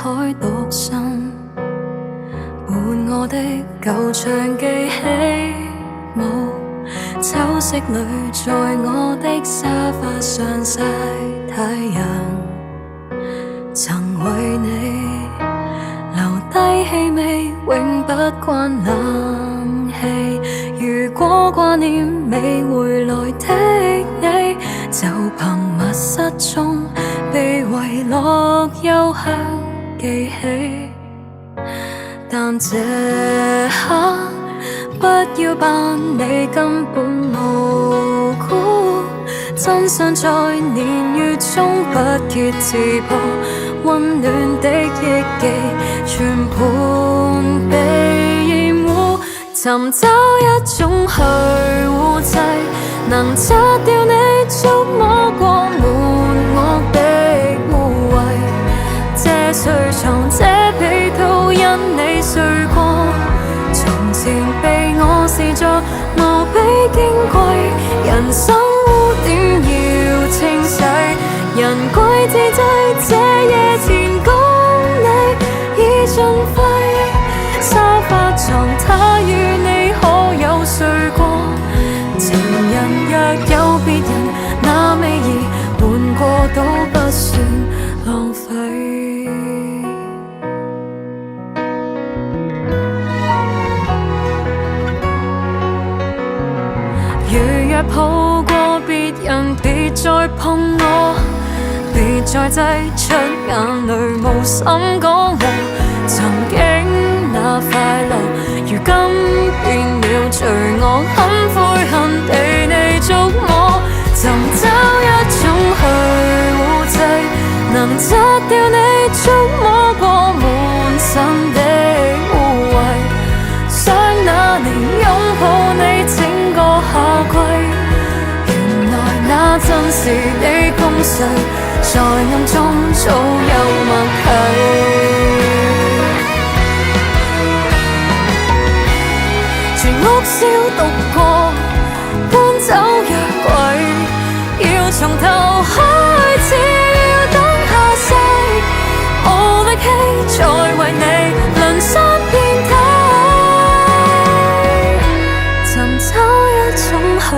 海獨身，伴我的舊場記起舞，秋色裏在我的沙發上曬太陽，曾為你留低氣味，永不關冷氣。如果掛念未回來的你，就憑密室中被遺落幽香記起。但這刻不要扮你根本無辜，真相在年月中不結自破，溫暖的憶記全盤被厭惡。尋找一種去污劑，能擦掉你觸摸過滿屋的污穢。這睡床這被套因你睡過，從前被我視作無比矜貴。人生污點要清洗，人貴自製這夜前公里已盡廢。沙發床他與你可有睡過？情人若有別人，那美意換過都不算浪費。如若抱過別人，別再碰我，別再擠出眼淚，無心講和。曾經那快樂，如今變了罪惡，很悔恨被你觸摸。尋找一種去污劑，能擦掉你觸摸過滿身的污穢。想那年擁抱你整個夏季，原來那陣時你共誰，在暗中早有默契。全屋消毒過，搬走約櫃，要從頭開始，要等下世，無力氣再為你輪三遍體。尋找一種去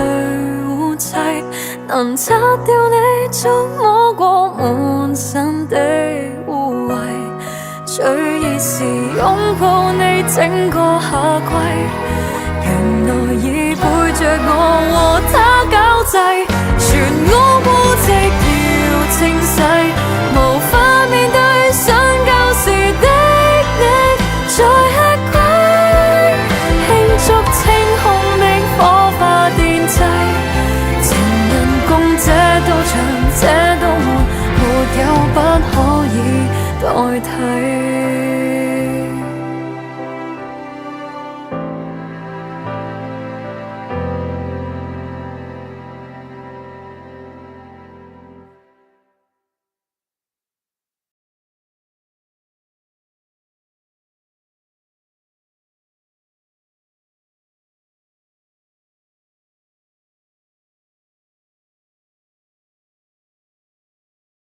污劑，能擦掉你觸摸過滿身的污穢。最熱時擁抱你整個夏季，原來已背着我和他交際，全屋